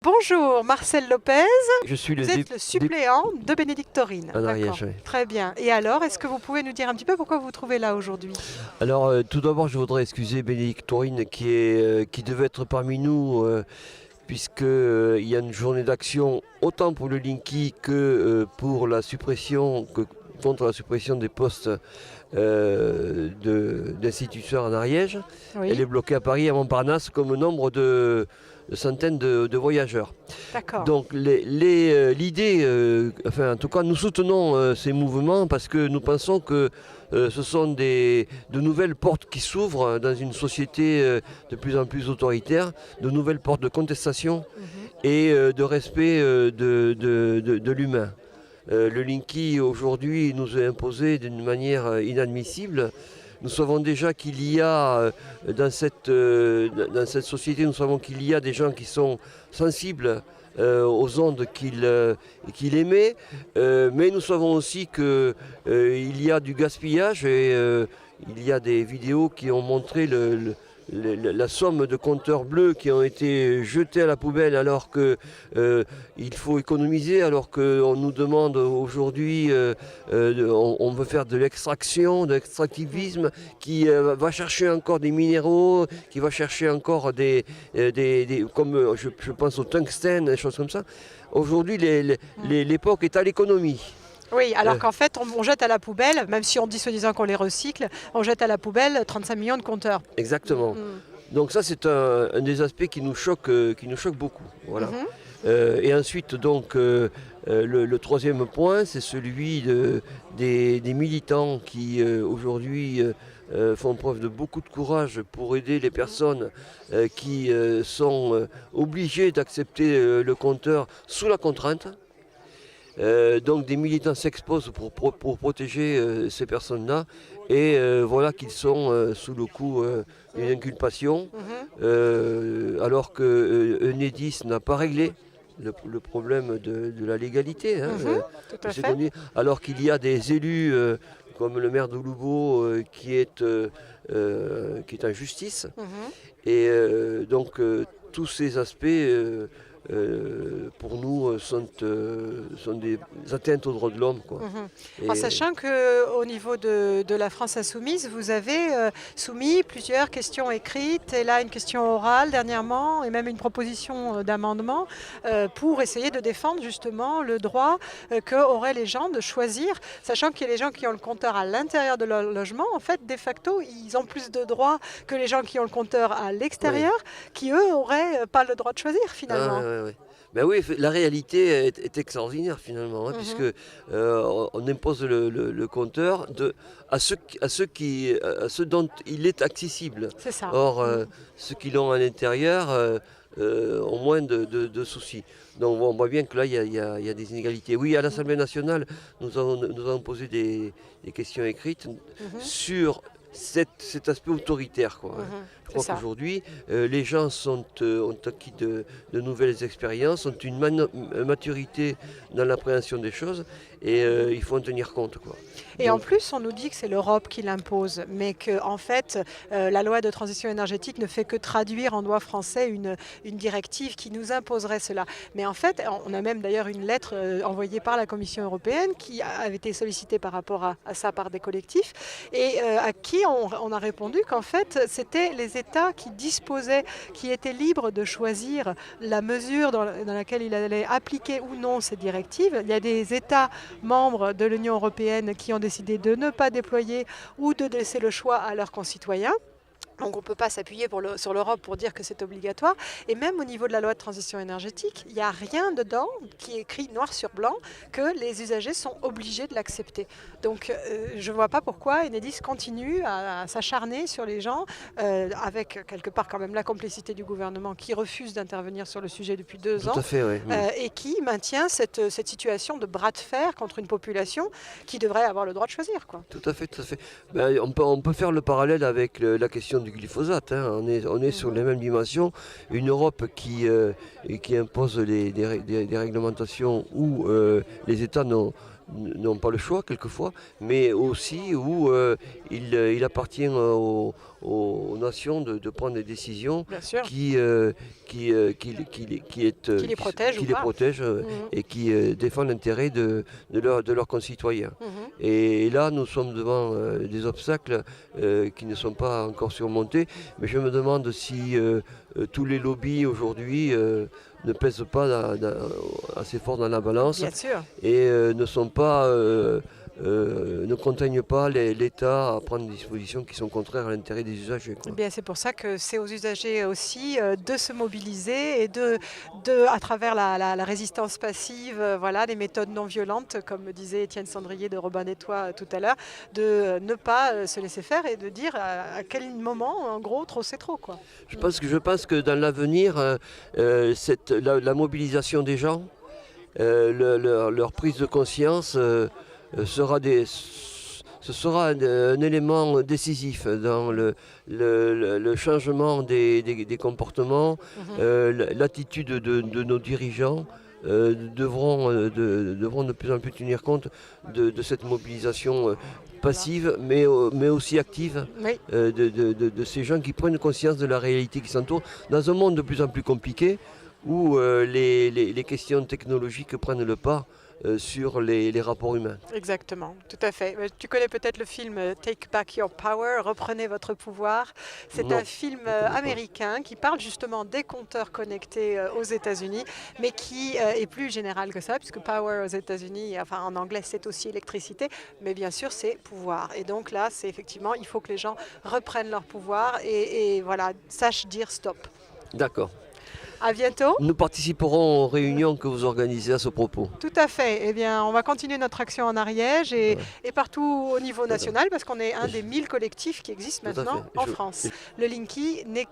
Bonjour, Marcel Lopez. Je suis Vous êtes le suppléant de Bénédicte Taurine. en Ariège, D'accord. oui. Très bien. Et alors, est-ce que vous pouvez nous dire un petit peu pourquoi vous vous trouvez là aujourd'hui? Alors, tout d'abord, je voudrais excuser Bénédicte Taurine qui devait être parmi nous, puisque il y a une journée d'action autant pour le Linky que pour la suppression, contre la suppression des postes d'instituteurs en Ariège. Elle est Oui, bloquée à Paris, à Montparnasse, comme nombre de centaines de voyageurs. d'accord. Donc l'idée, enfin en tout cas nous soutenons ces mouvements parce que nous pensons que ce sont de nouvelles portes qui s'ouvrent dans une société de plus en plus autoritaire, de nouvelles portes de contestation Mhm. et de respect de l'humain. Le Linky aujourd'hui nous est imposé d'une manière inadmissible. Nous savons déjà qu'il y a dans cette société, nous savons qu'il y a des gens qui sont sensibles aux ondes qu'il émet, mais nous savons aussi qu'il y a du gaspillage et il y a des vidéos qui ont montré la somme de compteurs bleus qui ont été jetés à la poubelle alors que il faut économiser, alors qu'on nous demande aujourd'hui, on veut faire de l'extraction, de l'extractivisme, qui va chercher encore des minéraux, qui va chercher encore comme je pense au tungstène, des choses comme ça. Aujourd'hui, l'époque est à l'économie. Oui, Euh, alors qu'en fait, on jette à la poubelle, même si on dit soi-disant qu'on les recycle, on jette à la poubelle 35 millions de compteurs. Exactement. Mhm. Donc ça, c'est un des aspects qui nous choque beaucoup. Voilà. Mhm. Et ensuite, donc, le troisième point, c'est celui des militants qui, aujourd'hui, font preuve de beaucoup de courage pour aider les personnes qui sont obligées d'accepter le compteur sous la contrainte. Donc des militants s'exposent pour protéger ces personnes-là et voilà qu'ils sont sous le coup d'une inculpation Mhm. alors que Enedis n'a pas réglé le problème de la légalité, hein, Mhm. Tout de à ces fait. contenus, alors qu'il y a des élus comme le maire de Louveau qui est en justice Mhm. et donc tous ces aspects pour nous sont des atteintes aux droits de l'homme, quoi. Mhm. En Et sachant qu'au niveau de la France insoumise, vous avez soumis plusieurs questions écrites, et là une question orale dernièrement, et même une proposition d'amendement pour essayer de défendre justement le droit qu'auraient les gens de choisir, sachant qu'il y a les gens qui ont le compteur à l'intérieur de leur logement, en fait, de facto, ils ont plus de droits que les gens qui ont le compteur à oui. l'extérieur, qui eux n'auraient pas le droit de choisir Ah, finalement. ouais, ouais, ouais. Ben oui, la réalité est extraordinaire finalement, hein, puisque Mhm. on impose le compteur à ceux dont il est accessible. C'est ça. Or, Mm. ceux qui l'ont à l'intérieur ont moins de soucis. Donc on voit bien que là, il y a des inégalités. Oui, à l'Assemblée nationale, nous avons posé des questions écrites Mhm. sur cet aspect autoritaire, quoi, hein. Mhm. Je C'est crois ça. qu'aujourd'hui, les gens ont acquis de nouvelles expériences, ont une maturité dans l'appréhension des choses et il faut en tenir compte, quoi. Et en Donc, plus, on nous dit que c'est l'Europe qui l'impose, mais que en fait, la loi de transition énergétique ne fait que traduire en droit français une directive qui nous imposerait cela. Mais en fait, on a même d'ailleurs une lettre envoyée par la Commission européenne qui avait été sollicitée par rapport à ça par des collectifs et à qui on a répondu qu'en fait, c'était les États qui disposaient, qui étaient libres de choisir la mesure dans laquelle il allait appliquer ou non ces directives. Il y a des États membres de l'Union européenne qui ont décidé de ne pas déployer ou de laisser le choix à leurs concitoyens. Donc on ne peut pas s'appuyer sur l'Europe pour dire que c'est obligatoire. Et même au niveau de la loi de transition énergétique, il n'y a rien dedans qui est écrit noir sur blanc que les usagers sont obligés de l'accepter. Donc je ne vois pas pourquoi Enedis continue à s'acharner sur les gens, avec quelque part quand même la complicité du gouvernement qui refuse d'intervenir sur le sujet depuis deux tout à ans fait, oui. et qui maintient cette situation de bras de fer contre une population qui devrait avoir le droit de choisir, quoi. Tout à fait, tout à fait. Ben, on peut faire le parallèle avec la question du glyphosate, hein. On est sur Mhm. les mêmes dimensions. Une Europe qui impose des réglementations où les États n'ont pas le choix quelquefois, mais aussi où il appartient aux nations de prendre des décisions Bien sûr, qui les protège ou qui les pas. protègent Mhm. et qui défendent l'intérêt de leurs concitoyens. Mhm. Et là, nous sommes devant des obstacles qui ne sont pas encore surmontés, mais je me demande si tous les lobbies aujourd'hui ne pèsent pas assez fort dans la balance Bien sûr. et ne contraignent pas l'État à prendre des dispositions qui sont contraires à l'intérêt des usagers, Eh quoi. bien, c'est pour ça que c'est aux usagers aussi de se mobiliser et à travers la résistance passive, voilà, des méthodes non violentes, comme disait Étienne Sandrier de Robin des Toits tout à l'heure, de ne pas se laisser faire et de dire à quel moment, en gros, trop c'est trop, quoi. Je pense que dans l'avenir, la mobilisation des gens, leur prise de conscience ce sera un élément décisif dans le changement des comportements. L'attitude de nos dirigeants devront de plus en plus tenir compte de cette mobilisation passive, mais aussi active Oui. de ces gens qui prennent conscience de la réalité qui s'entoure dans un monde de plus en plus compliqué où les questions technologiques prennent le pas sur les rapports humains. Exactement, tout à fait. Tu connais peut-être le film Take Back Your Power, Reprenez votre pouvoir. C'est Non, un film je ne connais pas. américain qui parle justement des compteurs connectés aux États-Unis, mais qui est plus général que ça, puisque power aux États-Unis, enfin en anglais c'est aussi électricité, mais bien sûr c'est pouvoir. Et donc là, c'est effectivement, il faut que les gens reprennent leur pouvoir et voilà, sachent dire stop. D'accord. À bientôt. Nous participerons aux réunions que vous organisez à ce propos. Tout à fait. Eh bien, on va continuer notre action en Ariège et, Ouais. et partout au niveau national parce qu'on est un des 1000 collectifs qui existent Tout à maintenant fait. en France. Le Linky n'est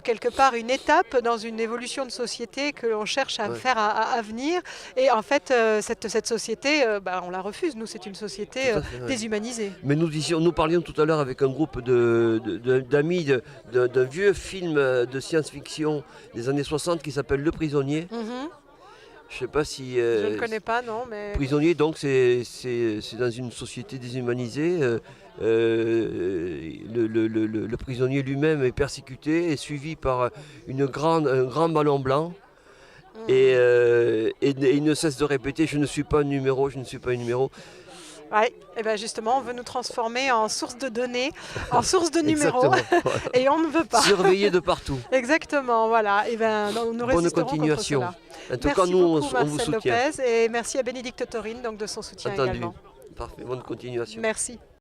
quelque part une étape dans une évolution de société que l'on cherche à Ouais. faire à venir. Et en fait, cette société, on la refuse. Nous, c'est une société Tout à fait, ouais. déshumanisée. Mais nous parlions tout à l'heure avec un groupe d'amis d'un vieux film de science-fiction des années 60 qui s'appelle Le Prisonnier. Mhm. Je ne sais pas si... Je ne connais pas, non, mais... Prisonnier, donc, c'est dans une société déshumanisée. Le prisonnier lui-même est persécuté et suivi par un grand ballon blanc. Mhm. Et il ne cesse de répéter, je ne suis pas un numéro, je ne suis pas un numéro. Ouais, et bien justement, on veut nous transformer en source de données, en source de numéros, Exactement, voilà. et on ne veut pas. Surveillé de partout. Exactement, voilà. Et ben, nous Bonne résisterons continuation. contre cela. En tout Merci cas, nous, beaucoup, on vous Marcel soutient. Lopez, et merci à Bénédicte Torine donc, de son soutien Entendu. également. Parfait, bonne continuation. Merci.